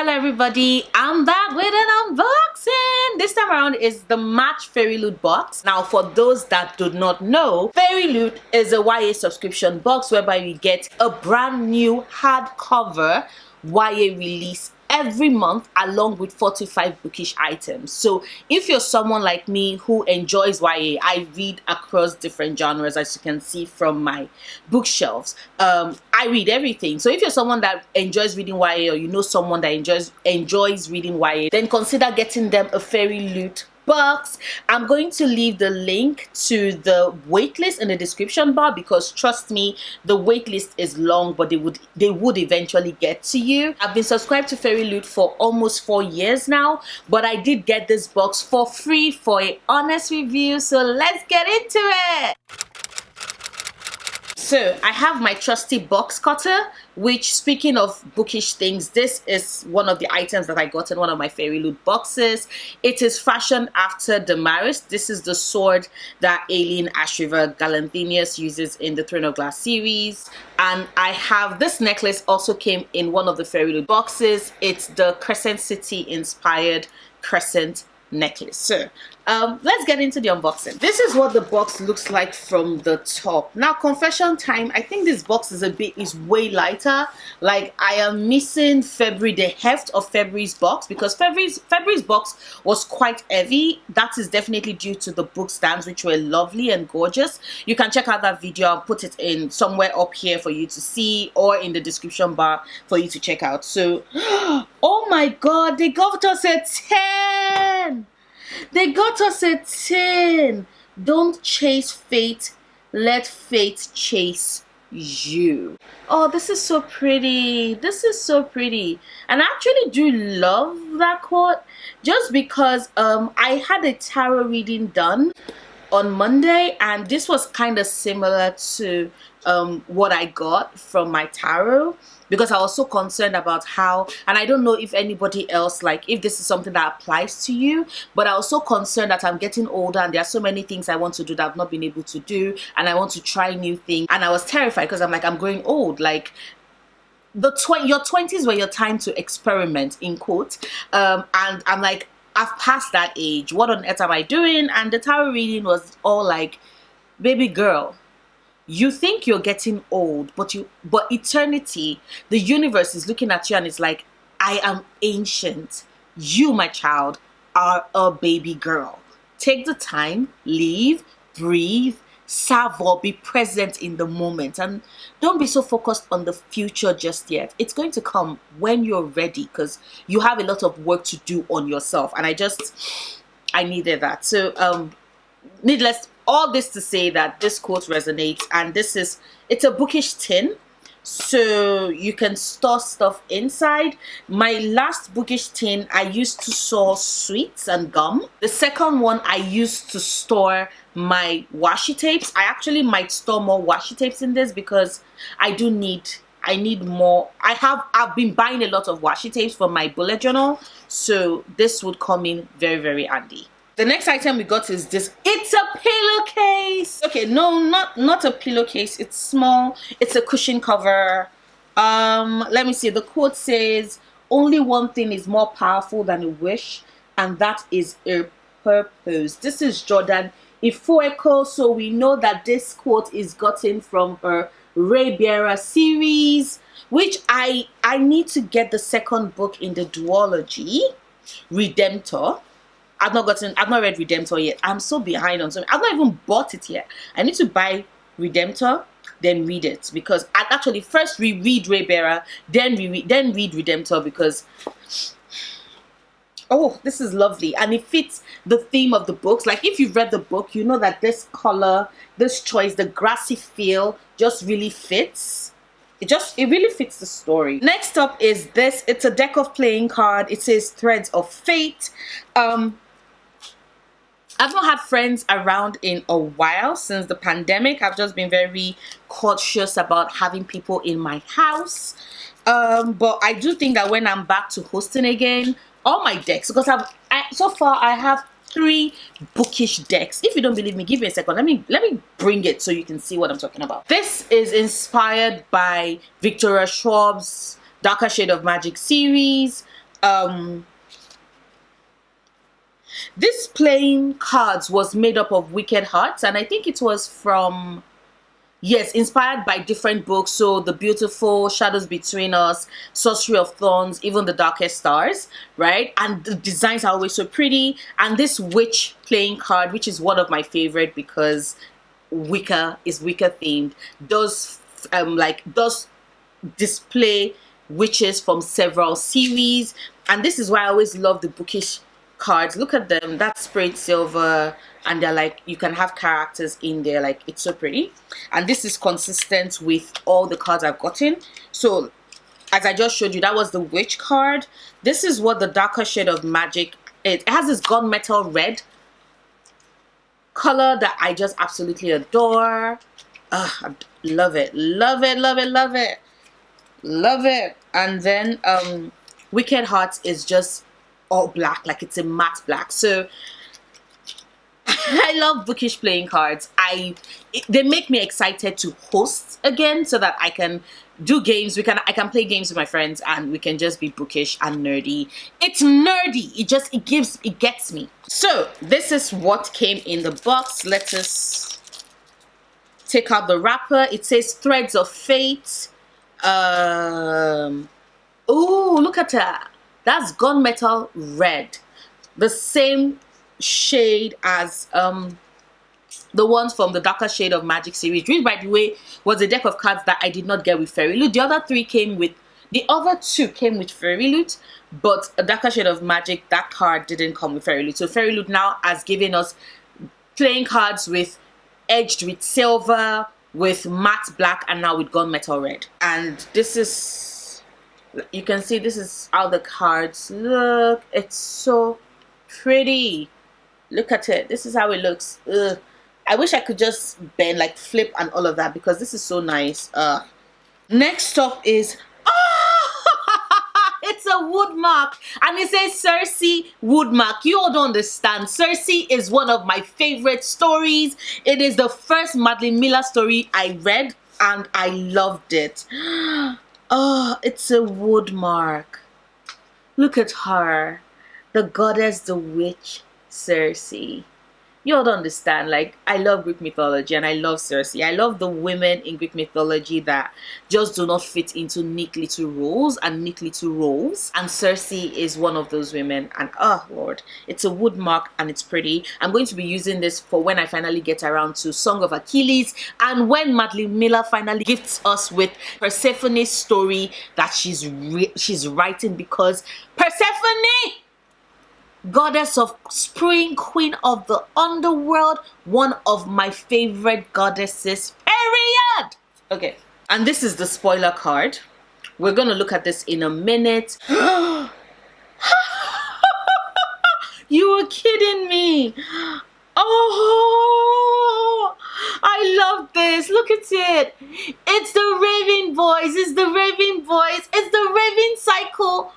Hello everybody, I'm back with an unboxing. This time around is the March Fairyloot box. Now for those that do not know, Fairyloot is a YA subscription box whereby you get a brand new hardcover YA release every month along with 45 bookish items. So if you're someone like me who enjoys YA, I read across different genres, as you can see from my bookshelves. I read everything. So if you're someone that enjoys reading YA, or you know someone that enjoys reading YA, then consider getting them a Fairyloot box. I'm going to leave the link to the waitlist in the description bar, because trust me, the waitlist is long, but they would eventually get to you. I've been subscribed to Fairyloot for almost 4 years now, but I did get this box for free for an honest review, so let's get into it. So I have my trusty box cutter, which, speaking of bookish things, this is one of the items that I got in one of my Fairyloot boxes. It is fashioned after Damaris. This is the sword that Aileen Ashriver Galanthenius uses in the Throne of Glass series. And I have this necklace, also came in one of the Fairyloot boxes. It's the Crescent City inspired crescent necklace. So let's get into the unboxing. This is what the box looks like from the top. Now, confession time, I think this box is way lighter. Like, I am missing the heft of February's box, because February's box was quite heavy. That is definitely due to the book stands, which were lovely and gorgeous. You can check out that video. I'll put it in somewhere up here for you to see, or in the description bar for you to check out. So oh my god, they got us a 10. They got us a 10. Don't chase fate, let fate chase you. Oh, this is so pretty. This is so pretty. And I actually do love that quote, just because I had a tarot reading done on Monday, and this was kind of similar to what I got from my tarot, because I was so concerned about how, and I don't know if anybody else, like, if this is something that applies to you, but I was so concerned that I'm getting older and there are so many things I want to do that I've not been able to do, and I want to try new things, and I was terrified because I'm like, I'm growing old. Like, your 20s were your time to experiment, in quotes, and I'm like, I've passed that age. What on earth am I doing? And the tarot reading was all like, baby girl, you think you're getting old, but eternity, the universe is looking at you and it's like, I am ancient. You, my child, are a baby girl. Take the time, live, breathe, savor, be present in the moment, and don't be so focused on the future just yet. It's going to come when you're ready, because you have a lot of work to do on yourself, and I needed that. So needless, all this to say that this quote resonates, and it's a bookish tin, so you can store stuff inside. My last bookish tin, I used to store sweets and gum. The second one, I used to store my washi tapes. I actually might store more washi tapes in this, because I need more. I've been buying a lot of washi tapes for my bullet journal, so this would come in very, very handy. The next item we got is this. It's a pillowcase. Okay, no, not a pillowcase. It's small. It's a cushion cover. Let me see. The quote says, "Only one thing is more powerful than a wish, and that is a purpose." This is Jordan Ifueko, so we know that this quote is gotten from her Raybearer series, which I need to get the second book in the duology, Redemptor. I've not read Redemptor yet. I'm so behind on something. I've not even bought it yet. I need to buy Redemptor, then read it, because I actually first reread Raybearer, then read Redemptor, because oh, this is lovely, and it fits the theme of the books. Like, if you've read the book, you know that this color, this choice, the grassy feel just really fits. It really fits the story. Next up is this. It's a deck of playing cards. It says Threads of Fate. I've not had friends around in a while since the pandemic. I've just been very cautious about having people in my house. But I do think that when I'm back to hosting again, all my decks, because so far I have 3 bookish decks. If you don't believe me, give me a second. Let me bring it so you can see what I'm talking about. This is inspired by Victoria Schwab's Darker Shade of Magic series. um this playing cards was made up of wicked hearts, and I think it was from, yes, inspired by different books. So The Beautiful, Shadows Between Us, Sorcery of Thorns, even The Darkest Stars, right? And the designs are always so pretty. And this witch playing card, which is one of my favorite because Wicca is Wicca themed, does does display witches from several series. And this is why I always love the bookish cards. Look at them, that's sprayed silver, and they're like, you can have characters in there, like it's so pretty. And this is consistent with all the cards I've gotten. So as I just showed you, that was the witch card. This is what the darker shade of magic, it has this gunmetal red color that I just absolutely adore. I love it, love it, love it, love it, love it. And then Wicked Hearts is just all black, like it's a matte black. So I love bookish playing cards. They make me excited to host again, so that I can do games. I can play games with my friends, and we can just be bookish and nerdy. It's nerdy. It gets me. So this is what came in the box. Let us take out the wrapper. It says Threads of Fate. Oh, look at that. That's gunmetal red, the same shade as the ones from the darker shade of magic series, which by the way was a deck of cards that I did not get with Fairyloot. The other two came with Fairyloot, but a darker shade of magic, that card didn't come with Fairyloot. So Fairyloot now has given us playing cards with edged with silver, with matte black, and now with gunmetal red. And this is, you can see, this is how the cards look. It's so pretty. Look at it. This is how it looks. Ugh. I wish I could just bend, like flip and all of that, because this is so nice. Next up is, it's a Woodmark, and it says Circe Woodmark. You all don't understand. Circe is one of my favorite stories. It is the first Madeline Miller story I read, and I loved it. Oh, it's a Woodmark. Look at her, the goddess, the witch, Circe. You all don't understand. Like, I love Greek mythology, and I love Circe. I love the women in Greek mythology that just do not fit into neat little roles and neat little roles. And Circe is one of those women. And oh Lord, it's a Woodmark and it's pretty. I'm going to be using this for when I finally get around to Song of Achilles, and when Madeline Miller finally gifts us with Persephone's story that she's writing, because Persephone, goddess of spring, queen of the underworld, one of my favorite goddesses, period. Okay, and this is the spoiler card. We're gonna look at this in a minute. You were kidding me. Oh, I love this. Look at it. It's the Raven voice. It's the Raven voice. It's the Raven cycle.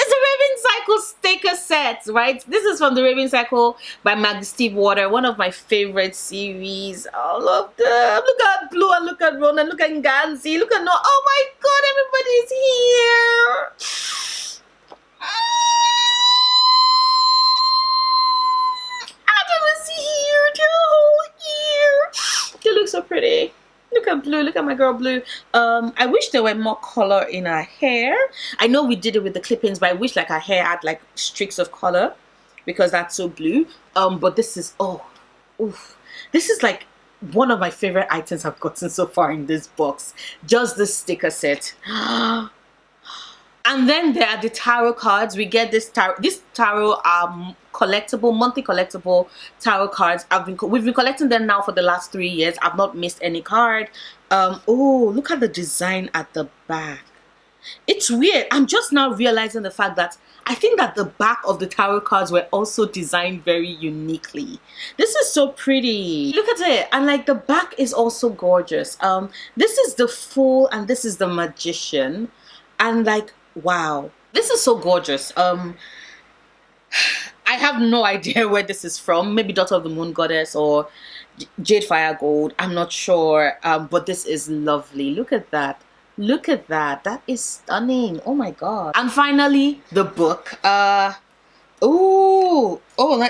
It's a Raven Cycle sticker set, right? This is from the Raven Cycle by Maggie Stiefwater, one of my favorite series. I love them. Look at Blue, and look at Ronan, look at Ganzi, look at Noah. Oh my God, everybody's here. Adam is here, the whole year. They look so pretty. Look at Blue, look at my girl Blue. I wish there were more color in her hair. I know we did it with the clip-ins, but I wish like her hair had like streaks of color, because that's so blue. But this is, this is like one of my favorite items I've gotten so far in this box. Just the sticker set. And then there are the tarot cards. We get this tarot collectible, monthly collectible tarot cards. We've been collecting them now for the last 3 years. I've not missed any card. Oh, look at the design at the back. It's weird. I'm just now realizing the fact that I think that the back of the tarot cards were also designed very uniquely. This is so pretty. Look at it. And like the back is also gorgeous. This is the Fool and this is the Magician. And like, wow, this is so gorgeous. I have no idea where this is from. Maybe Daughter of the Moon Goddess or Jade Fire Gold. I'm not sure. But this is lovely. Look at that. Look at that. That is stunning. Oh my god. And finally, the book.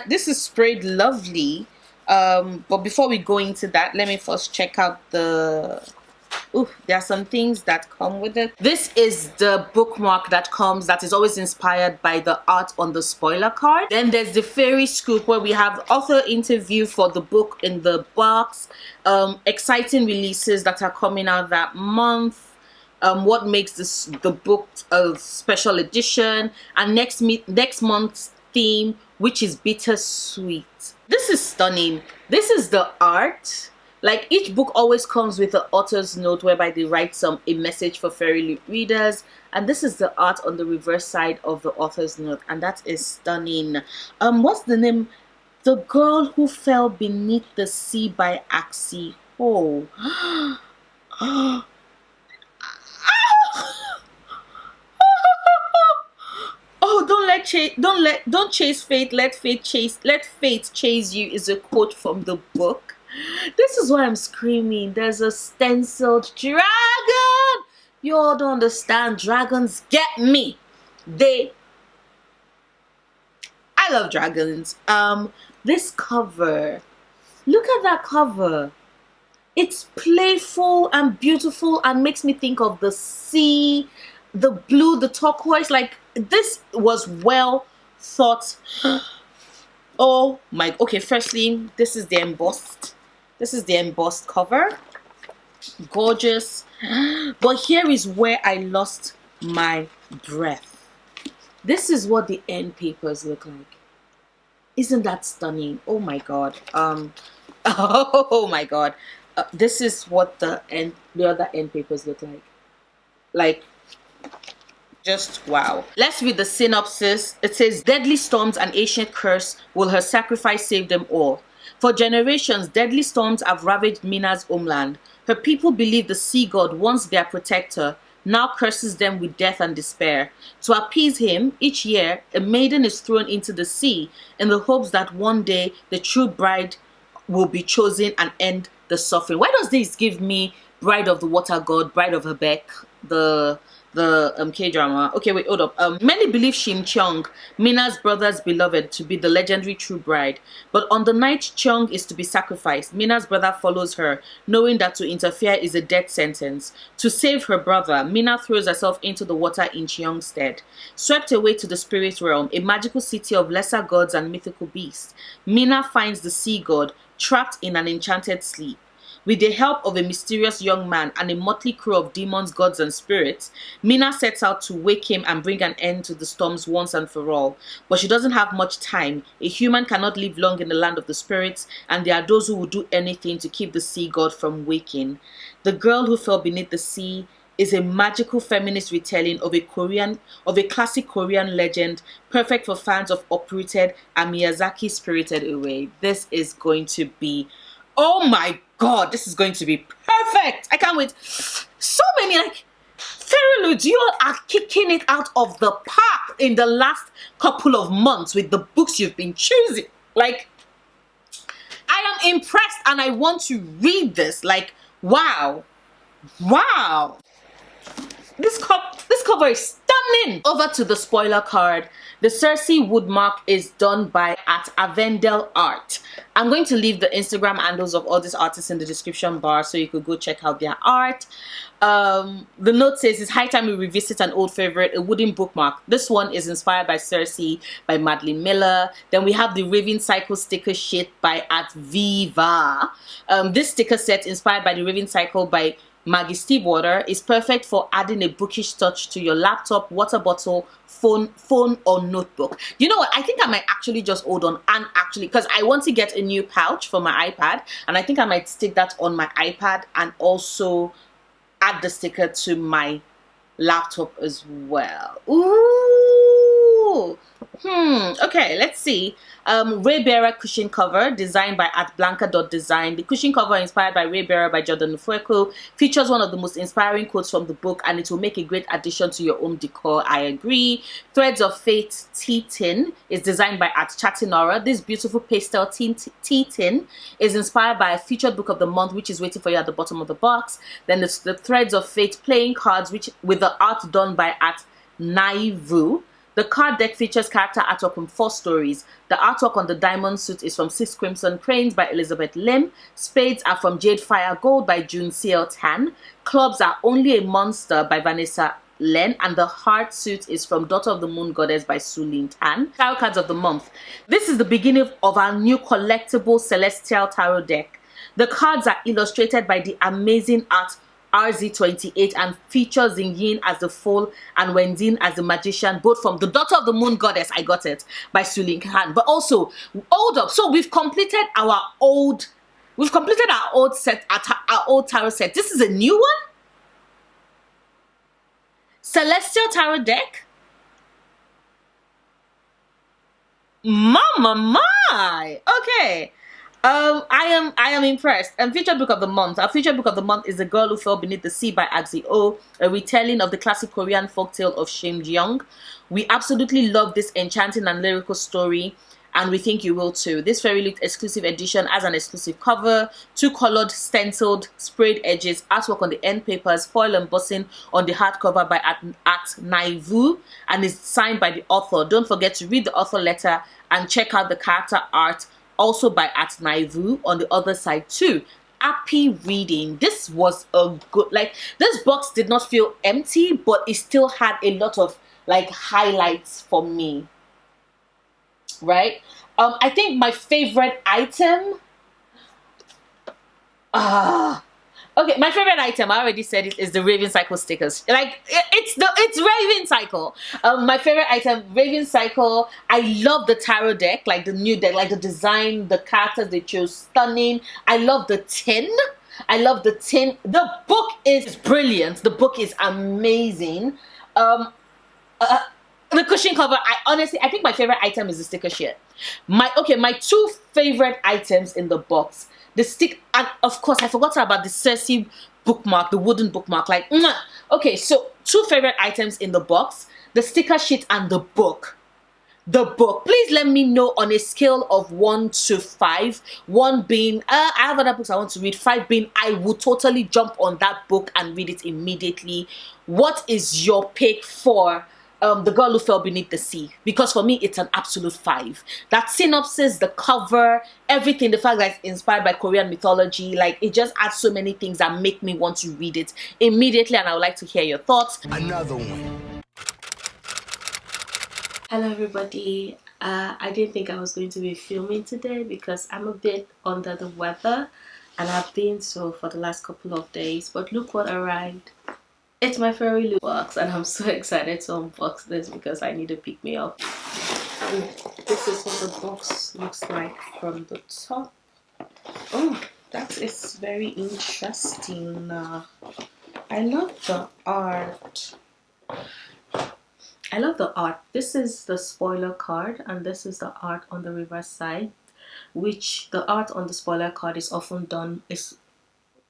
This is sprayed lovely. But before we go into that, let me first check out the... Ooh, there are some things that come with it. This is the bookmark that is always inspired by the art on the spoiler card. Then there's the fairy scoop where we have author interview for the book in the box. Exciting releases that are coming out that month. What makes the book a special edition, and next month's theme, which is bittersweet. This is stunning. This is the art. Like, each book always comes with an author's note whereby they write a message for Fairyloot readers, and this is the art on the reverse side of the author's note, and that is stunning. What's the name? The Girl Who Fell Beneath the Sea by Axie Ho. Oh, don't chase fate, let fate chase you is a quote from the book. This is why I'm screaming. There's a stenciled dragon. You all don't understand. Dragons get me. I love dragons. This cover. Look at that cover. It's playful and beautiful and makes me think of the sea, the blue, the turquoise. Like, this was well thought. Oh my, okay, firstly, this is the embossed cover. Gorgeous. But here is where I lost my breath. This is what the end papers look like. Isn't that stunning? Oh my god. Oh my god. This is what the other end papers look like. Like, just wow. Let's read the synopsis. It says, deadly storms and ancient curse, will her sacrifice save them all? For generations, deadly storms have ravaged Mina's homeland. Her people believe the sea god, once their protector, now curses them with death and despair. To appease him, each year, a maiden is thrown into the sea in the hopes that one day the true bride will be chosen and end the suffering. Why does this give me Bride of the Water God, Bride of Hebek, the K-drama? Okay, wait, hold up. Many believe Shin Cheong, Mina's brother's beloved, to be the legendary true bride. But on the night Cheong is to be sacrificed, Mina's brother follows her, knowing that to interfere is a death sentence. To save her brother, Mina throws herself into the water in Cheong's stead. Swept away to the spirit realm, a magical city of lesser gods and mythical beasts, Mina finds the sea god trapped in an enchanted sleep. With the help of a mysterious young man and a motley crew of demons, gods, and spirits, Mina sets out to wake him and bring an end to the storms once and for all. But she doesn't have much time. A human cannot live long in the land of the spirits, and there are those who will do anything to keep the sea god from waking. The Girl Who Fell Beneath the Sea is a magical feminist retelling of a classic Korean legend, perfect for fans of Uprooted and Miyazaki's Spirited Away. This is going to be, oh my god, this is going to be perfect. I can't wait. So many, like, Fairyloot, you all are kicking it out of the park in the last couple of months with the books you've been choosing. Like, I am impressed and I want to read this. Like, wow. Wow. This cover is stunning. Over to the spoiler card. The Circe Woodmark is done by @Avendel Art. I'm going to leave the Instagram handles of all these artists in the description bar so you could go check out their art. The note says, it's high time we revisit an old favorite, a wooden bookmark. This one is inspired by Circe by Madeline Miller. Then we have the Raven Cycle sticker sheet by @Viva. This sticker set, inspired by the Raven Cycle by Maggie Stevewater, is perfect for adding a bookish touch to your laptop, water bottle, phone or notebook. You know what? I think I might actually just hold on and actually, because I want to get a new pouch for my iPad, and I think I might stick that on my iPad and also add the sticker to my laptop as well. Ooh. Okay, let's see. Raybearer cushion cover designed by @blanca.design. The cushion cover, inspired by Raybearer by Jordan Ufueko, features one of the most inspiring quotes from the book, and it will make a great addition to your home decor. I agree. Threads of Fate tea tin is designed by @Chatinora. This beautiful pastel tea tin is inspired by a featured book of the month, which is waiting for you at the bottom of the box. Then it's the Threads of Fate playing cards, which with the art done by @Naivu. The card deck features character artwork from 4 stories. The artwork on the diamond suit is from 6 Crimson Cranes by Elizabeth Lim. Spades are from Jade Fire Gold by June C.L. Tan. Clubs are Only a Monster by Vanessa Len. And the heart suit is from Daughter of the Moon Goddess by Sulin Tan. Tarot cards of the month. This is the beginning of our new collectible Celestial Tarot deck. The cards are illustrated by the amazing art RZ28 and features Yin as the foal and Wendin as the magician, both from the Daughter of the Moon Goddess, I got it, by Sulin Khan. But also, hold up, so we've completed our old set, our old tarot set. This is a new one? Celestial Tarot deck? Mama my! Okay. I am impressed. And featured book of the month. Our featured book of the month is The Girl Who Fell Beneath the Sea by Axie O, a retelling of the classic Korean folktale of Shim Jeong. We absolutely love this enchanting and lyrical story, and we think you will too. This Fairyloot exclusive edition has an exclusive cover, 2-colored stenciled sprayed edges, artwork on the end papers, foil embossing on the hardcover by @Naivu, and is signed by the author. Don't forget to read the author letter and check out the character art, also by @Naivu on the other side too. Happy reading. This was a good, like, this box did not feel empty, but it still had a lot of like highlights for me, right? I think my favorite item, okay, my favorite item, I already said it, is the Raven Cycle stickers. Like, it's Raven Cycle. My favorite item, Raven Cycle. I love the tarot deck, like the new deck, like the design, the characters they chose, stunning. I love the tin. I love the tin. The book is brilliant. The book is amazing. The cushion cover, I think my favorite item is the sticker sheet. My 2 favorite items in the box. The stick, and of course I forgot about the Circe bookmark, the wooden bookmark. Like, okay, so 2 favorite items in the box: the sticker sheet and the book. The book. Please let me know on a scale of 1 to 5. 1 being, I have other books I want to read. 5 being, I would totally jump on that book and read it immediately. What is your pick for The Girl Who Fell Beneath the Sea? Because for me, it's an absolute 5. That synopsis, the cover, everything, the fact that it's inspired by Korean mythology, like, it just adds so many things that make me want to read it immediately, and I would like to hear your thoughts. Another one. Hello everybody. I didn't think I was going to be filming today because I'm a bit under the weather, and I've been so for the last couple of days, but look what arrived. It's my Fairyloot box, and I'm so excited to unbox this because I need to pick me up. And this is what the box looks like from the top. Oh, that is very interesting. I love the art. This is the spoiler card, and this is the art on the reverse side, which the art on the spoiler card is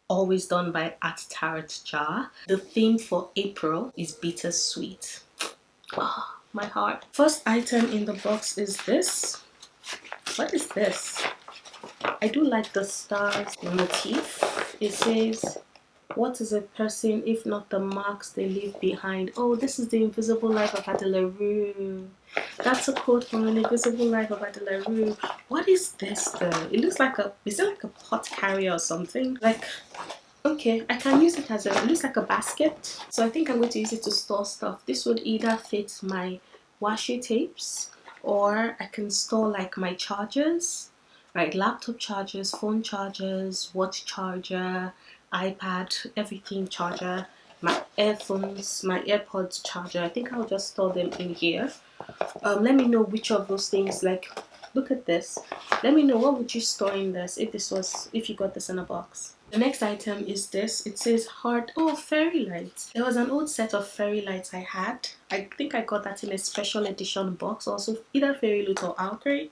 always done by @Tarot Jar. The theme for April is bittersweet. Oh, my heart. First item in the box is this. What is this? I do like the stars motif. It says, what is a person if not the marks they leave behind? Oh, this is the invisible life of Adelarue. That's a quote from an invisible life of Adelarue. What is this though? It looks like is it like a pot carrier or something? Like, okay, I can use it it looks like a basket. So I think I'm going to use it to store stuff. This would either fit my washi tapes, or I can store like my chargers, right? Laptop chargers, phone chargers, watch charger, iPad, everything charger, my earphones, my AirPods charger. I think I'll just store them in here. Let me know which of those things, like, look at this. Let me know, what would you store in this if you got this in a box? The next item is this. It says heart. Oh, fairy lights. There was an old set of fairy lights I had. I think I got that in a special edition box, also either Fairyloot or Outrage.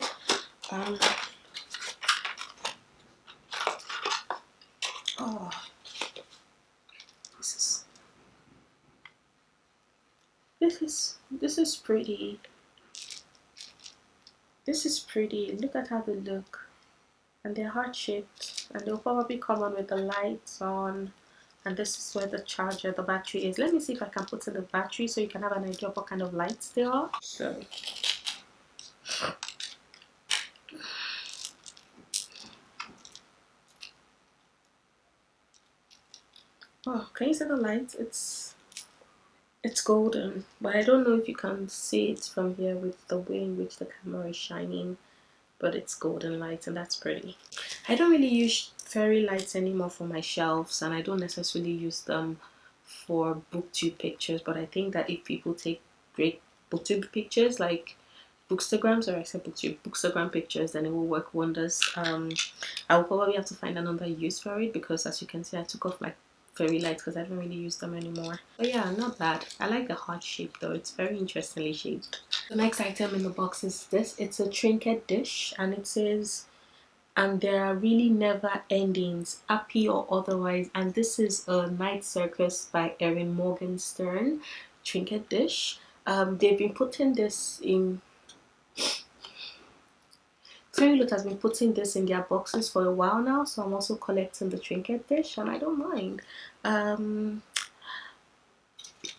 Oh, this is pretty. This is pretty. Look at how they look, and they're heart shaped, and they'll probably come on with the lights on. And this is where the charger, the battery is. Let me see if I can put in the battery so you can have an idea of what kind of lights they are. So, oh, can you see the lights? It's golden, but I don't know if you can see it from here with the way in which the camera is shining, but it's golden lights, and that's pretty. I don't really use fairy lights anymore for my shelves, and I don't necessarily use them for booktube pictures, but I think that if people take great booktube pictures, like bookstagrams, or I said booktube, bookstagram pictures, then it will work wonders. I will probably have to find another use for it, because as you can see, I took off my fairy lights because I don't really use them anymore. But yeah, not bad. I like the heart shape though. It's very interestingly shaped. The next item in the box is this. It's a trinket dish, and it says, and there are really never endings, happy or otherwise. And this is a Night Circus by Erin Morgenstern trinket dish. They've been putting this in. Fairyloot has been putting this in their boxes for a while now, so I'm also collecting the trinket dish, and I don't mind.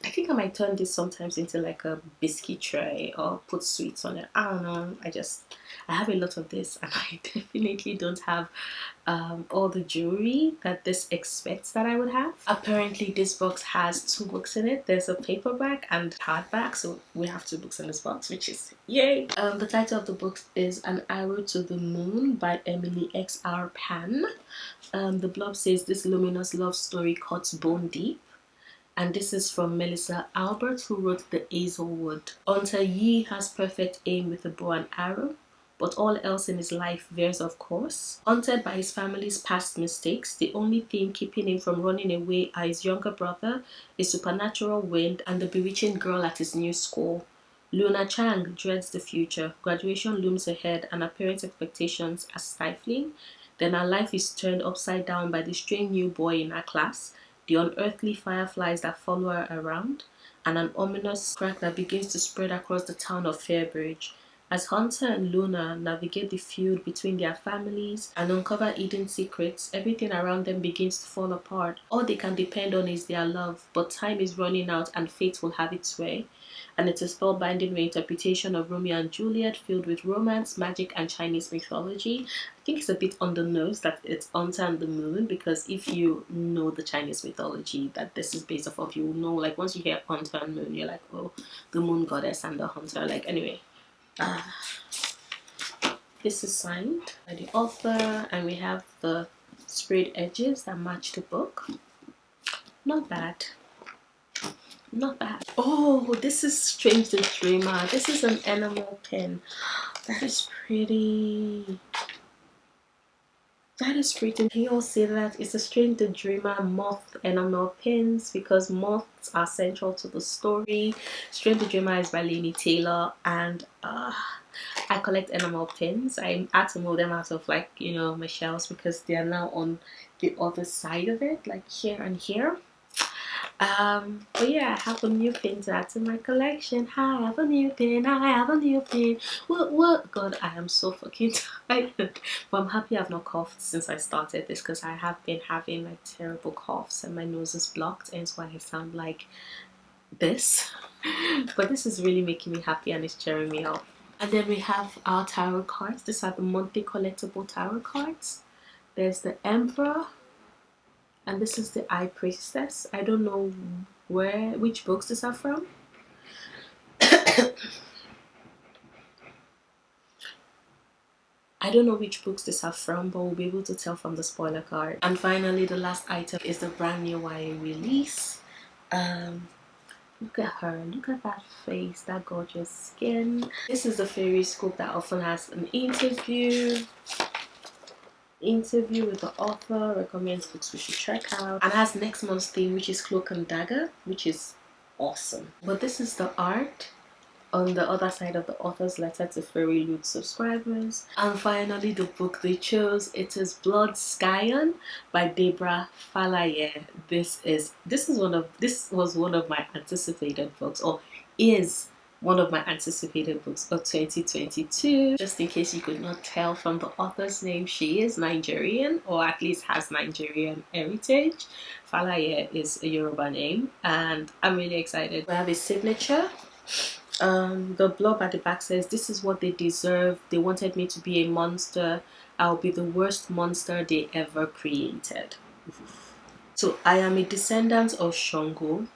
I think I might turn this sometimes into like a biscuit tray or put sweets on it. I don't know. I have a lot of this, and I definitely don't have all the jewelry that this expects that I would have. Apparently this box has 2 books in it. There's a paperback and hardback, so we have 2 books in this box, which is yay. The title of the book is An Arrow to the Moon by Emily X.R. Pan. The blurb says, this luminous love story cuts bone deep. And this is from Melissa Albert, who wrote The Hazelwood. Hunter Yi has perfect aim with a bow and arrow, but all else in his life veers off course. Haunted by his family's past mistakes, the only thing keeping him from running away are his younger brother, a supernatural wind, and the bewitching girl at his new school. Luna Chang dreads the future. Graduation looms ahead, and her parents' expectations are stifling. Then her life is turned upside down by the strange new boy in her class, the unearthly fireflies that follow her around, and an ominous crack that begins to spread across the town of Fairbridge. As Hunter and Luna navigate the feud between their families and uncover hidden secrets, everything around them begins to fall apart. All they can depend on is their love, but time is running out and fate will have its way. And it's a spellbinding reinterpretation of Romeo and Juliet filled with romance, magic, and Chinese mythology. I think it's a bit on the nose that it's Hunter and the Moon, because if you know the Chinese mythology that this is based off of, you know, like once you hear Hunter and Moon, you're like, oh, the moon goddess and the hunter. Like, anyway. This is signed by the author, and we have the sprayed edges that match the book. Not bad. Not bad. Oh, this is Strange the Dreamer. This is an enamel pin. That is pretty. That is pretty. Can you all see that? It's a Strange the Dreamer moth enamel pins, because moths are central to the story. Strange the Dreamer is by Laini Taylor, and I collect enamel pins. I had to move them out of, like, you know, my shelves, because they are now on the other side of it, like here and here. But yeah, I have a new pin to add to my collection. I have a new pin. I have a new pin. What? God, I am so fucking tired. But I'm happy I've not coughed since I started this, because I have been having like terrible coughs and my nose is blocked, and that's why I sound like this. But this is really making me happy and it's cheering me up. And then we have our tarot cards. These are the monthly collectible tarot cards. There's the Emperor, and this is the High Priestess. I don't know which books these are from. I don't know which books these are from, but we'll be able to tell from the spoiler card. And finally, the last item is the brand new YA release. Look at her, look at that face, that gorgeous skin. This is the fairy scoop that often has an interview. Interview with the author, recommends books we should check out, and has next month's theme, which is Cloak and Dagger, which is awesome. But this is the art on the other side of the author's letter to Fairyloot subscribers. And finally, the book they chose, it is Blood Scion by Deborah Falaye. This was one of my anticipated books, or is one of my anticipated books of 2022. Just in case you could not tell from the author's name, she is Nigerian, or at least has Nigerian heritage. Falaye is a Yoruba name, and I'm really excited. We have a signature. The blurb at the back says, "This is what they deserve. They wanted me to be a monster. I'll be the worst monster they ever created." So I am a descendant of Shango,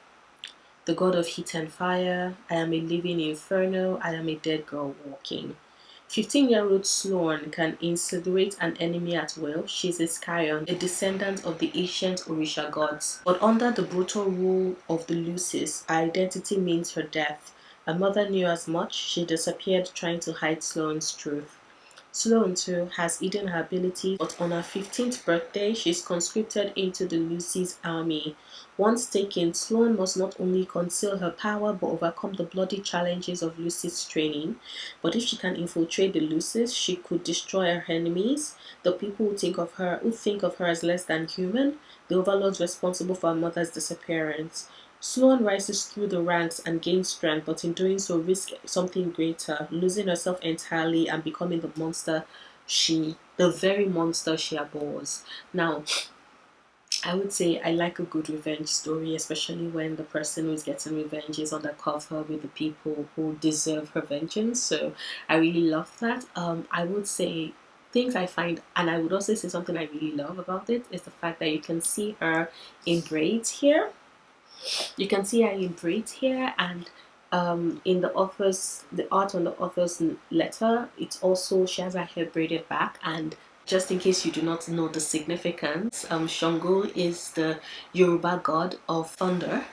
the god of heat and fire. I am a living inferno. I am a dead girl walking. 15-year-old Sloan can incinerate an enemy at will. She's a Scion, a descendant of the ancient Orisha gods. But under the brutal rule of the Lucis, her identity means her death. Her mother knew as much. She disappeared trying to hide Sloan's truth. Sloan, too, has hidden her ability, but on her 15th birthday, she's conscripted into the Lucy's army. Once taken, Sloan must not only conceal her power but overcome the bloody challenges of Lucy's training. But if she can infiltrate the Lucy's, she could destroy her enemies, the people who think of her as less than human, the overlords responsible for her mother's disappearance. Sloan rises through the ranks and gains strength, but in doing so risks something greater, losing herself entirely and becoming the very monster she abhors. Now, I would say I like a good revenge story, especially when the person who's getting revenge is undercover with the people who deserve her vengeance. So I really love that. I would say things I find, and I would also say something I really love about it is the fact that you can see her in braids here. You can see her in braids here, and in the art on the author's letter, it's also, she has her hair braided back. And just in case you do not know the significance, Shango is the Yoruba god of thunder.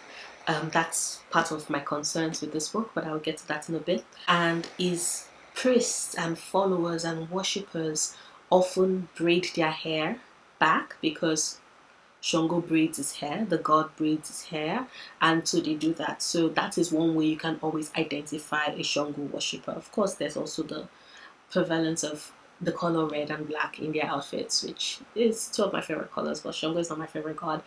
That's part of my concerns with this book, but I'll get to that in a bit. And his priests and followers and worshippers often braid their hair back because Shango braids his hair, the god braids his hair, and so they do that. So that is one way you can always identify a Shango worshipper. Of course, there's also the prevalence of the color red and black in their outfits, which is two of my favorite colors, but Shango is not my favorite god.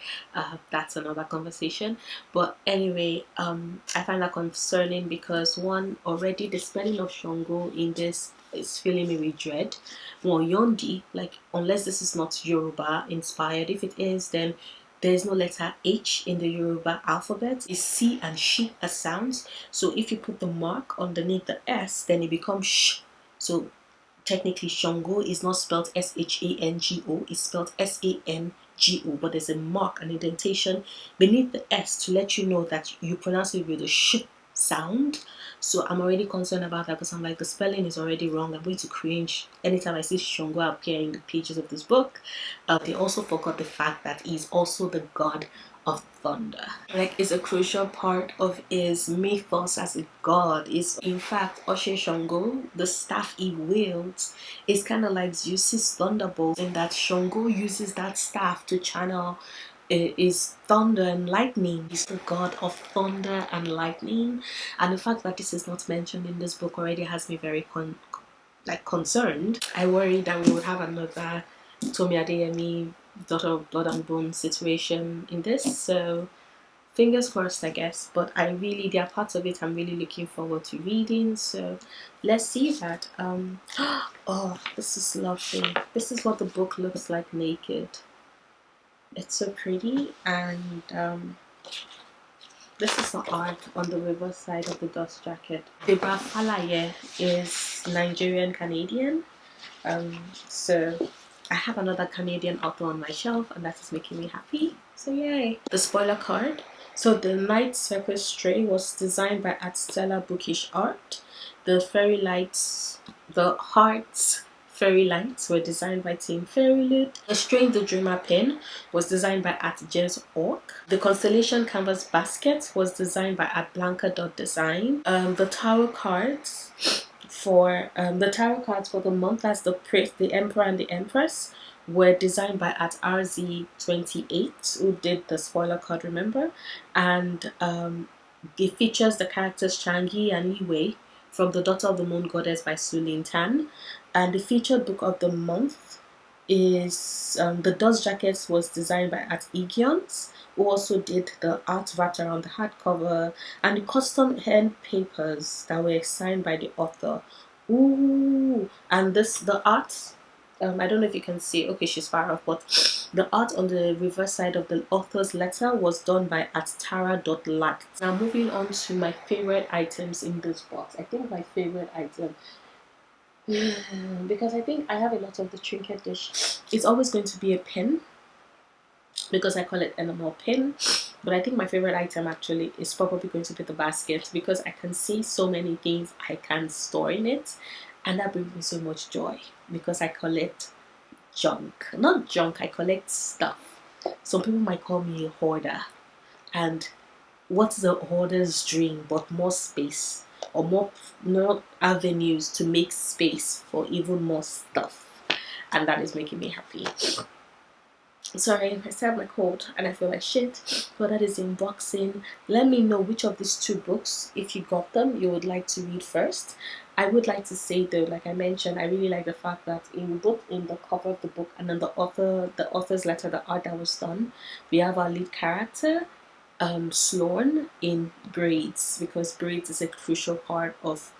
That's another conversation. But anyway, I find that concerning because, one, already the spelling of Shango in this is filling me with dread. Well, Yondi, like, unless this is not Yoruba inspired, if it is, then there's no letter H in the Yoruba alphabet. It's C and Shi as sounds. So if you put the mark underneath the S, then it becomes Sh. So technically, Shango is not spelled Shango, it's spelled Sango, but there's a mark, an indentation beneath the S to let you know that you pronounce it with a sh sound. So I'm already concerned about that because I'm like, the spelling is already wrong. I'm going to cringe anytime I see Shango appear in the pages of this book. They also forgot the fact that he's also the god of thunder. Like, it's a crucial part of his mythos as a god. Is in fact, Oshe Shango, the staff he wields, is kind of like Zeus's thunderbolt, in that Shango uses that staff to channel is thunder and lightning. He's the god of thunder and lightning, and the fact that this is not mentioned in this book already has me very concerned. I worry that we would have another Tomi Adeyemi, Daughter of Blood and Bone situation in this, so fingers crossed, I guess. But there are parts of it I'm really looking forward to reading, so let's see that. Oh, this is lovely. This is what the book looks like naked. It's so pretty, and this is the art on the reverse side of the dust jacket. Deborah Falaye is Nigerian Canadian, so I have another Canadian author on my shelf, and that is making me happy. So yay! The spoiler card. So the Night Circus tray was designed by Stella Bookish Art. The hearts fairy lights were designed by Team Fairyloot. The Strange the Dreamer pin was designed by Jez Orc. The Constellation canvas basket was designed by Blanca.design. The tarot cards for the month as the Emperor and the Empress were designed by at RZ28, who did the spoiler card, remember? And it features the characters Changi and Liwei from The Daughter of the Moon Goddess by Su Lin Tan. And the featured book of the month is the dust jackets was designed by at Igions, who also did the art wrapped around the hardcover, and the custom hand papers that were signed by the author. Ooh, and the art. I don't know if you can see. Okay, she's far off, but the art on the reverse side of the author's letter was done by at Tara.lat. Now, moving on to my favorite items in this box. I think my favorite item, because I think I have a lot of the trinket dish, it's always going to be a pin, because I call it animal pin. But I think my favorite item actually is probably going to be the basket, because I can see so many things I can store in it, and that brings me so much joy, because I collect junk. Not junk, I collect stuff. Some people might call me a hoarder, and what's the hoarder's dream but more space, or more avenues to make space for even more stuff, and that is making me happy. Sorry, I still have my cold and I feel like shit, but that is the unboxing. Let me know which of these two books, if you got them, you would like to read first. I would like to say though, like I mentioned, I really like the fact that in both in the cover of the book and then the author's letter, the art that was done, we have our lead character, Sloan, in braids, because braids is a crucial part of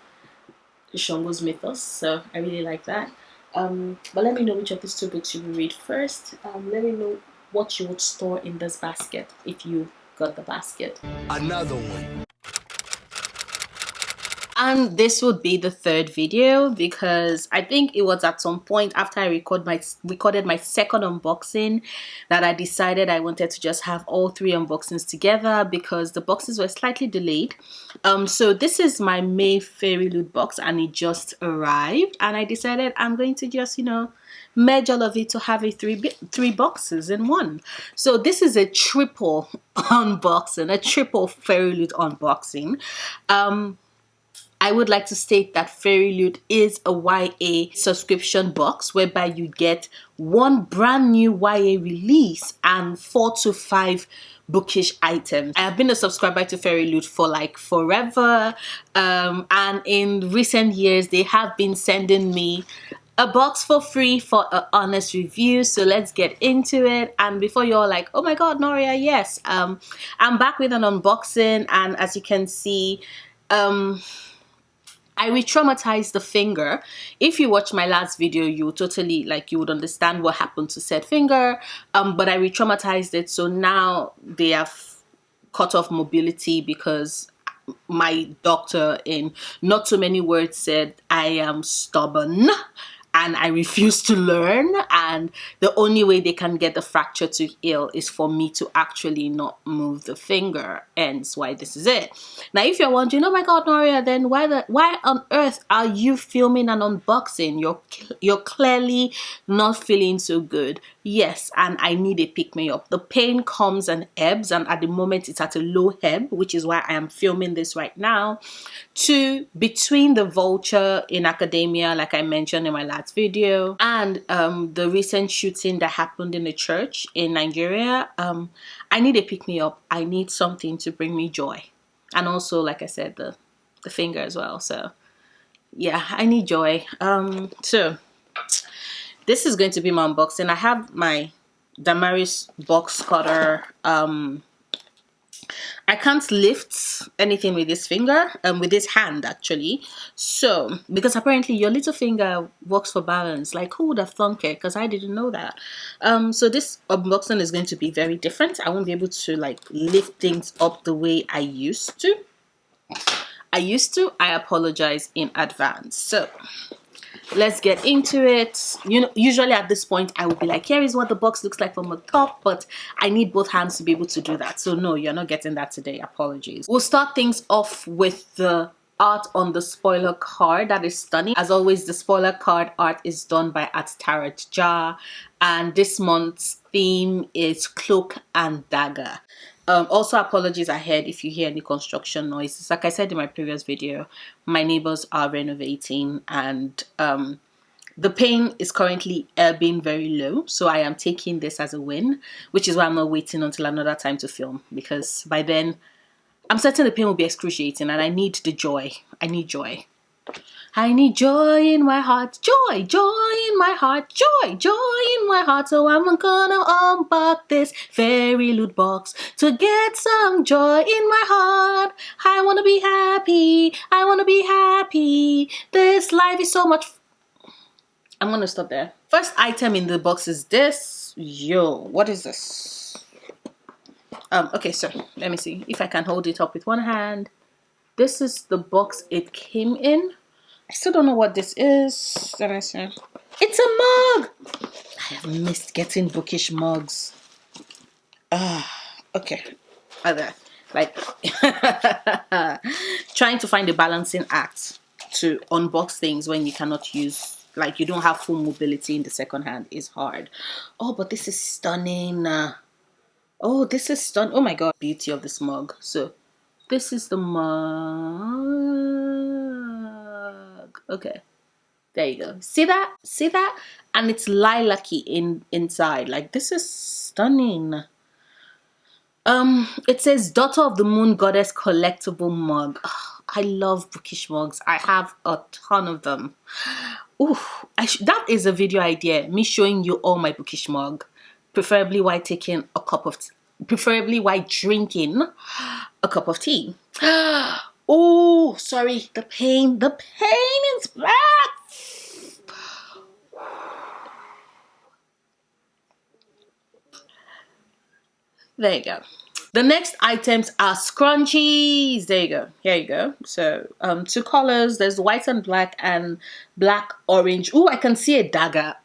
Shango's mythos, so I really like that. But let me know which of these two books you will read first. Let me know what you would store in this basket if you got the basket. Another one. And this would be the third video, because I think it was at some point after I recorded my second unboxing that I decided I wanted to just have all three unboxings together, because the boxes were slightly delayed. So this is my May Fairyloot box, and it just arrived, and I decided I'm going to just, you know, merge all of it to have a three boxes in one. So this is a triple unboxing, a triple Fairyloot unboxing. I would like to state that Fairyloot is a YA subscription box whereby you get one brand new YA release and 4 to 5 bookish items. I have been a subscriber to Fairyloot for like forever, and in recent years they have been sending me a box for free for an honest review. So let's get into it. And before you're like, oh my god, Noria, yes, I'm back with an unboxing, and as you can see, I re-traumatized the finger. If you watch my last video, you totally, like, you would understand what happened to said finger. But I re-traumatized it, so now they have cut off mobility, because my doctor, in not too many words, said I am stubborn and I refuse to learn, and the only way they can get the fracture to heal is for me to actually not move the finger, hence why this is it. Now if you're wondering, oh my god, Noria, then why on earth are you filming an unboxing? You're clearly not feeling so good. Yes, and I need a pick-me-up. The pain comes and ebbs, and at the moment it's at a low ebb, which is why I am filming this right now. Two, between the vulture in academia, like I mentioned in my last video, and the recent shooting that happened in a church in Nigeria, I need a pick-me-up. I need something to bring me joy. And also, like I said, the finger as well. So yeah, I need joy. So this is going to be my unboxing. I have my Damaris box cutter. I can't lift anything with this finger, with this hand actually. So, because apparently your little finger works for balance. Like, who would have thunk it? Because I didn't know that. So this unboxing is going to be very different. I won't be able to like lift things up the way I used to. I apologize in advance. So let's get into it. You know, usually at this point I would be like, here is what the box looks like from the top, but I need both hands to be able to do that. So no, you're not getting that today. Apologies. We'll start things off with the art on the spoiler card. That is stunning. As always, the spoiler card art is done by At Tarot Jar, and this month's theme is Cloak and Dagger. Also, apologies ahead if you hear any construction noises. Like I said in my previous video, my neighbors are renovating, and The pain is currently being very low, so I am taking this as a win, which is why I'm not waiting until another time to film, because by then I'm certain the pain will be excruciating and I need the joy. I need joy. I need joy in my heart, joy, joy in my heart, joy, joy in my heart. So I'm gonna unbox this Fairyloot box to get some joy in my heart. I wanna be happy, I wanna be happy. This life is so much. I'm gonna stop there. First item in the box is this. Yo, what is this? Okay, so let me see if I can hold it up with one hand. This is the box it came in. I still don't know what this is. Let me see. It's a mug! I have missed getting bookish mugs. Okay. Other. Like, trying to find a balancing act to unbox things when you cannot use, like you don't have full mobility in the second hand is hard. Oh, but this is stunning. Oh, this is stunning. Oh my god. Beauty of this mug. So, this is the mug. Okay. There you go. See that? See that? And it's lilac-y inside. Like, this is stunning. It says Daughter of the Moon Goddess collectible mug. Oh, I love bookish mugs. I have a ton of them. Ooh, that is a video idea. Me showing you all my bookish mug. Preferably while taking a cup of preferably while drinking a cup of tea. Oh, sorry. The pain is back. There you go. The next items are scrunchies. There you go. Here you go. So, two colors. There's white and black orange. Oh, I can see a dagger.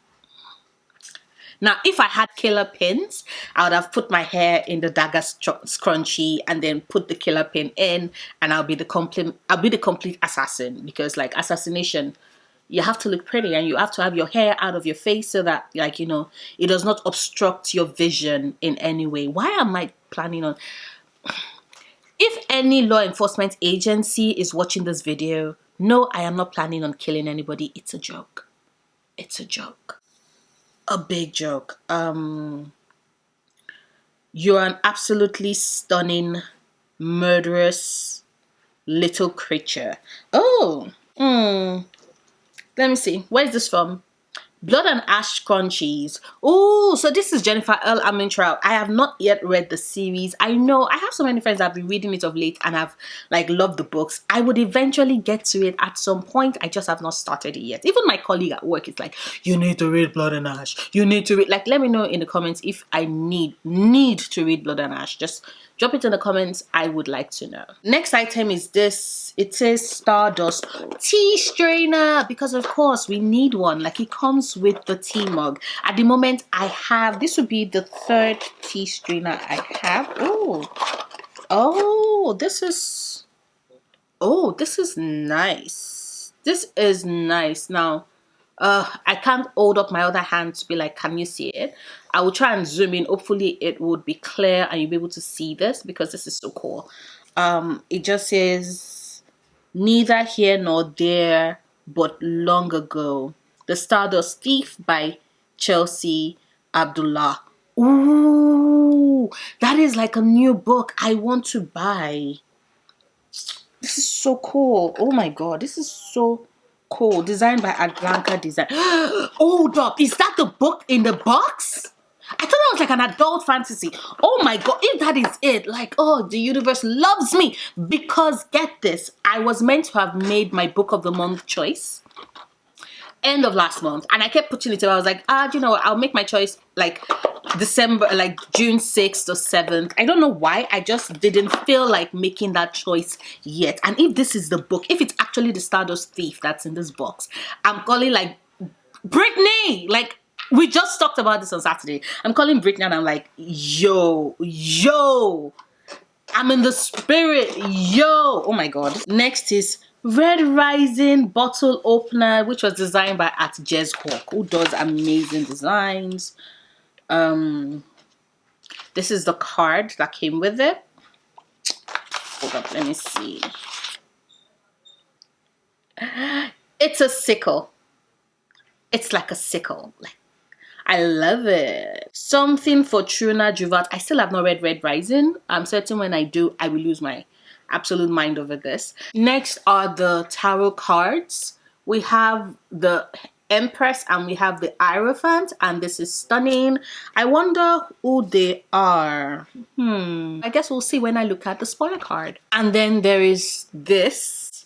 Now, if I had killer pins, I would have put my hair in the dagger scrunchie and then put the killer pin in, and I'll be the complete assassin, because like assassination, you have to look pretty and you have to have your hair out of your face so that, like, you know, it does not obstruct your vision in any way. Why am I planning on... If any law enforcement agency is watching this video, no, I am not planning on killing anybody. It's a joke. It's a joke. A big joke. You're an absolutely stunning, murderous little creature. Oh, let me see. Where is this from? Blood and Ash Crunchies. Oh, so this is Jennifer L. Armentrout. I have not yet read the series. I know I have so many friends that have been reading it of late and have like loved the books. I would eventually get to it at some point. I just have not started it yet. Even my colleague at work is like, you need to read Blood and Ash. You need to read. Like, let me know in the comments if I need to read Blood and Ash. Just drop it in the comments. I would like to know. Next item is this. It says Stardust Tea Strainer, because of course we need one. Like, it comes with the tea mug. At the moment I have, this would be the third tea strainer I have. Oh, this is nice. This is nice. Now I can't hold up my other hand to be like, can you see it? I will try and zoom in. Hopefully it would be clear and you'll be able to see this, because this is so cool. It just says neither here nor there, but long ago. The Stardust Thief by Chelsea Abdullah. Ooh, that is like a new book I want to buy. This is so cool. Oh my god, this is so cool. Designed by Adblanca Design. Hold up, is that the book in the box? I thought that was like an adult fantasy. Oh my god, if that is it, like, oh, the universe loves me. Because get this, I was meant to have made my book of the month choice end of last month, and I kept putting it up. I was like, you know what, I'll make my choice like December, like June 6th or 7th. I don't know why, I just didn't feel like making that choice yet. And if this is the book, if it's actually the Stardust Thief that's in this box, I'm calling like Brittany. Like, we just talked about this on Saturday. I'm calling Brittany and I'm like, yo, I'm in the spirit, yo. Oh my god. Next is Red Rising bottle opener, which was designed by Jez Hawk, who does amazing designs. This is the card that came with it. Hold up, let me see. It's a sickle. It's like a sickle. Like, I love it. Something for Truna Juvat. I still have not read Red Rising. I'm certain when I do, I will lose my absolute mind over this. Next are the tarot cards. We have the Empress and we have the Hierophant, and this is stunning. I wonder who they are. I guess we'll see when I look at the spoiler card. And then there is this.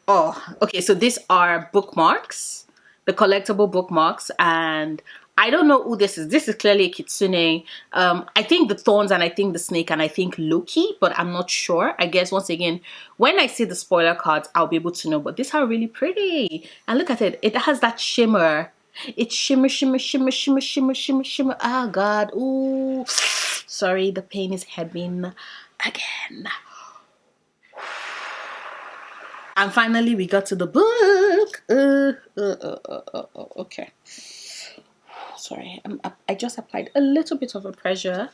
Oh, okay, so these are bookmarks, the collectible bookmarks, and I don't know who this is. This is clearly a kitsune. I think the thorns and I think the snake and I think Loki, but I'm not sure. I guess once again, when I see the spoiler cards, I'll be able to know. But these are really pretty. And look at it. It has that shimmer. It's shimmer, shimmer, shimmer, shimmer, shimmer, shimmer, shimmer. Oh, God. Ooh. Sorry, the pain is heaving again. And finally, we got to the book. Okay. Sorry, I just applied a little bit of a pressure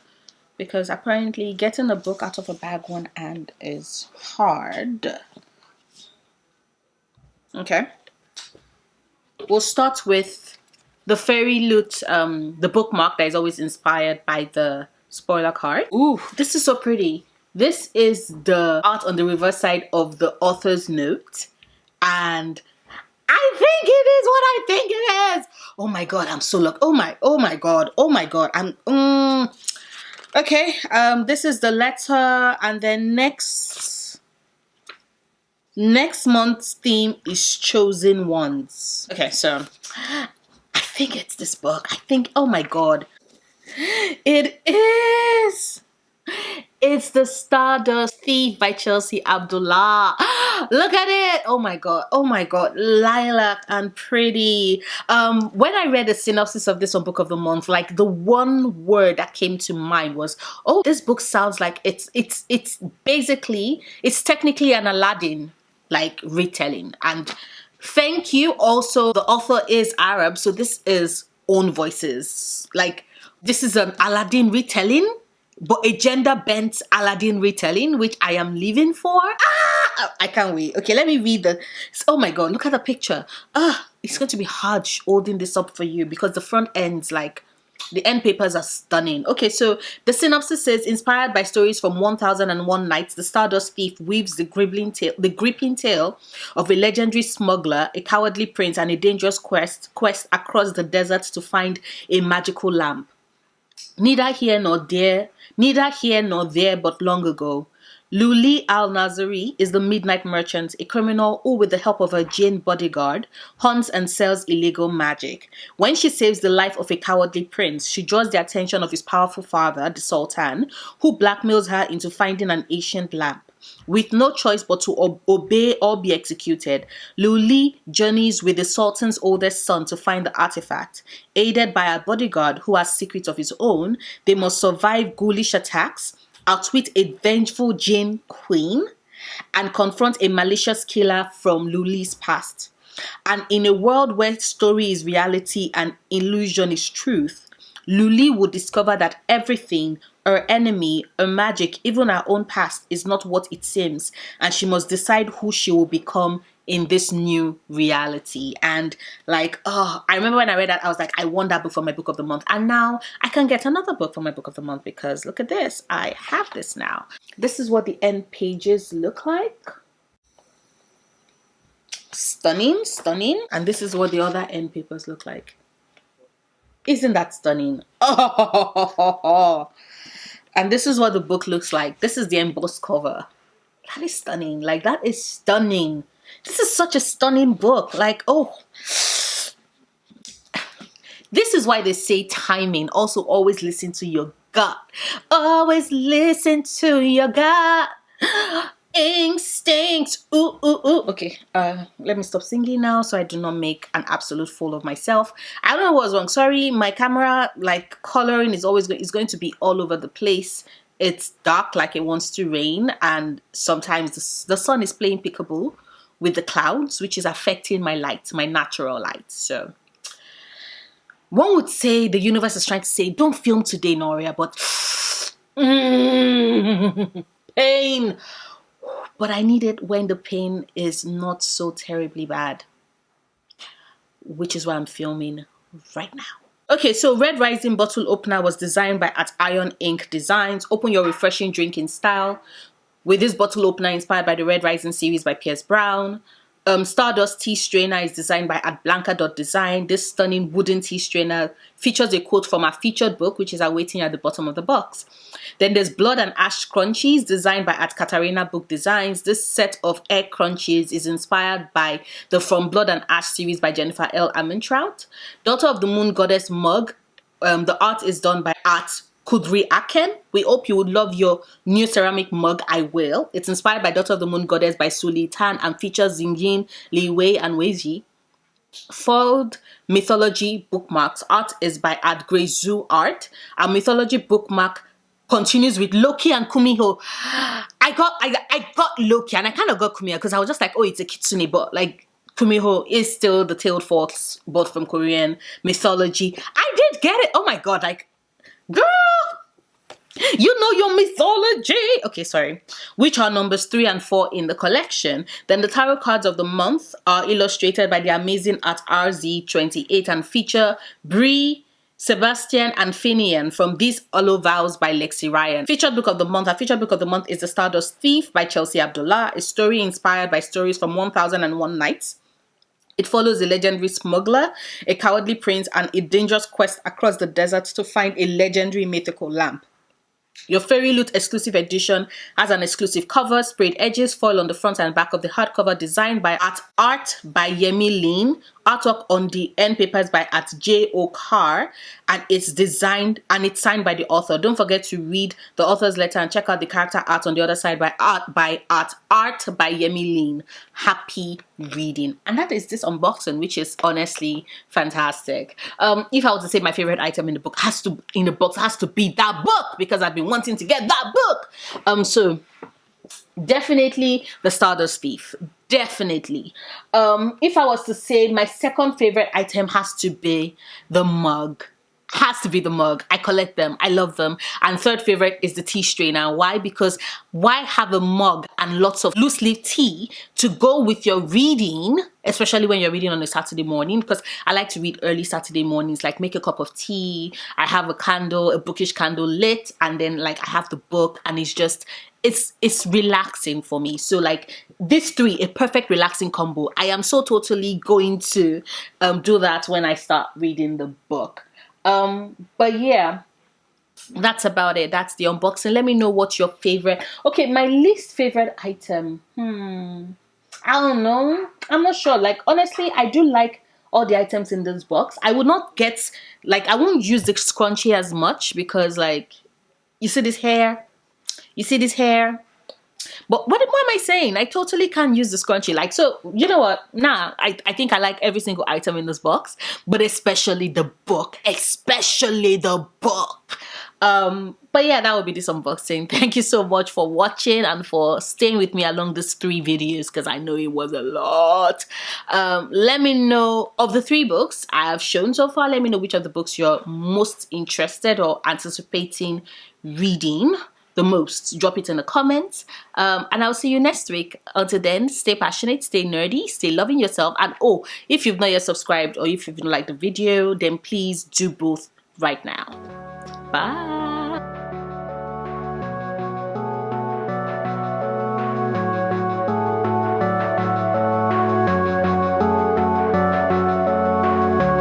because apparently getting a book out of a bag one hand is hard. Okay. We'll start with the Fairyloot, the bookmark that is always inspired by the spoiler card. Ooh, this is so pretty. This is the art on the reverse side of the author's note, and I think it is what I think it is. Oh my God, I'm so lucky. Oh my God. I'm okay. This is the letter, and then next month's theme is chosen ones. Okay, so I think it's this book. I think, oh my God, it is. It's the Stardust Thief by Chelsea Abdullah. Look at it. Oh my God. Oh my God. Lilac and pretty. When I read the synopsis of this on Book of the Month, like the one word that came to mind was, oh, this book sounds like it's basically, it's technically an Aladdin like retelling. And thank you. Also, the author is Arab, so this is own voices. Like, this is an Aladdin retelling, but a gender-bent Aladdin retelling, which I am living for. I can't wait. Okay, let me read the... Oh my God, look at the picture. It's going to be hard holding this up for you because the front ends, like, the end papers are stunning. Okay, so the synopsis says, inspired by stories from 1001 Nights, the Stardust Thief weaves the gripping tale of a legendary smuggler, a cowardly prince, and a dangerous quest across the deserts to find a magical lamp. Neither here nor there, but long ago. Luli Al-Nazari is the midnight merchant, a criminal who, with the help of her Jinn bodyguard, hunts and sells illegal magic. When she saves the life of a cowardly prince, she draws the attention of his powerful father, the Sultan, who blackmails her into finding an ancient lamp. With no choice but to obey or be executed, Luli journeys with the Sultan's oldest son to find the artifact. Aided by a bodyguard who has secrets of his own, they must survive ghoulish attacks, outwit a vengeful Jinn queen, and confront a malicious killer from Luli's past. And in a world where story is reality and illusion is truth, Luli would discover that everything, her enemy, her magic, even her own past, is not what it seems, and she must decide who she will become in this new reality. And like, oh, I remember when I read that, I was like, I want that book for my Book of the Month, and now I can get another book for my Book of the Month because look at this, I have this now. This is what the end pages look like. Stunning, stunning. And this is what the other end papers look like. Isn't that stunning? Oh, and this is what the book looks like. This is the embossed cover. That is stunning. Like, that is stunning. This is such a stunning book. Like, oh. This is why they say timing. Also, always listen to your gut. Always listen to your gut. Instinct. Ooh, ooh, ooh. Okay, let me stop singing now so I do not make an absolute fool of myself. I don't know what was wrong. Sorry, my camera, like, coloring is always going to be all over the place. It's dark like it wants to rain, and sometimes the sun is playing peekaboo with the clouds, which is affecting my light, my natural light. So one would say the universe is trying to say, don't film today, Noria, but pain. But I need it when the pain is not so terribly bad. which is why I'm filming right now. Okay, so Red Rising bottle opener was designed by at Iron Ink Designs. Open your refreshing drink in style with this bottle opener inspired by the Red Rising series by Pierce Brown. Stardust Tea Strainer is designed by at Blanca.design. This stunning wooden tea strainer features a quote from our featured book, which is awaiting at the bottom of the box. Then there's Blood and Ash Crunchies, designed by at Katarina Book Designs. This set of egg crunchies is inspired by the From Blood and Ash series by Jennifer L. Armentrout. Daughter of the Moon Goddess mug. The art is done by at Kudri Aken. We hope you would love your new ceramic mug. I will. It's inspired by Daughter of the Moon Goddess by Suli Tan and features Xingjin, Li Wei, and Weiji. Fold Mythology bookmarks. Art is by at Grey Zoo Art. Our Mythology bookmark continues with Loki and Kumiho. I got Loki and I kind of got Kumiho because I was just like, oh, it's a kitsune, but like Kumiho is still the tailed fox, both from Korean mythology. I did get it. Oh my god, like, girl, you know your mythology. Okay, sorry. Which are numbers 3 and 4 in the collection. Then the tarot cards of the month are illustrated by the amazing at RZ28 and feature Brie, Sebastian, and Finian from These Hollow Vows by Lexi Ryan. Featured book of the month. Our featured book of the month is The Stardust Thief by Chelsea Abdullah, a story inspired by stories from 1001 Nights. It follows a legendary smuggler, a cowardly prince, and a dangerous quest across the desert to find a legendary mythical lamp. Your Fairyloot exclusive edition has an exclusive cover, sprayed edges, foil on the front and back of the hardcover, designed by Art by Yemi Lin, artwork on the end papers by at J.O. Carr, and it's designed and it's signed by the author. Don't forget to read the author's letter and check out the character art on the other side by Art by Yemi Lin. Happy reading. And that is this unboxing, which is honestly fantastic. If I was to say my favorite item in the book has to be that book, because I've been wanting to get that book. So definitely the Stardust Thief. Definitely. If I was to say my second favorite item has to be the mug. Has to be the mug. I collect them. I love them. And third favorite is the tea strainer. Why? Because why have a mug and lots of loose leaf tea to go with your reading, especially when you're reading on a Saturday morning? Because I like to read early Saturday mornings, like make a cup of tea. I have a candle, a bookish candle lit, and then like I have the book, and it's just, it's relaxing for me. So like these three, a perfect relaxing combo. I am so totally going to do that when I start reading the book. But yeah, that's about it. That's the unboxing. Let me know what's your favorite. Okay, my least favorite item. I don't know. I'm not sure. Like, honestly, I do like all the items in this box. I would not get, like, I won't use the scrunchie as much because, like, you see this hair? You see this hair? But what am I saying? I totally can't use the scrunchie. Like, so, you know what? Nah, I think I like every single item in this box, but especially the book. Especially the book. But yeah, that would be this unboxing. Thank you so much for watching and for staying with me along these 3 videos, because I know it was a lot. Let me know, of the 3 books I have shown so far, let me know which of the books you're most interested or anticipating reading the most. Drop it in the comments, and I'll see you next week. Until then, stay passionate, stay nerdy, stay loving yourself, and oh, if you've not yet subscribed or if you've not liked the video, then please do both right now. Bye.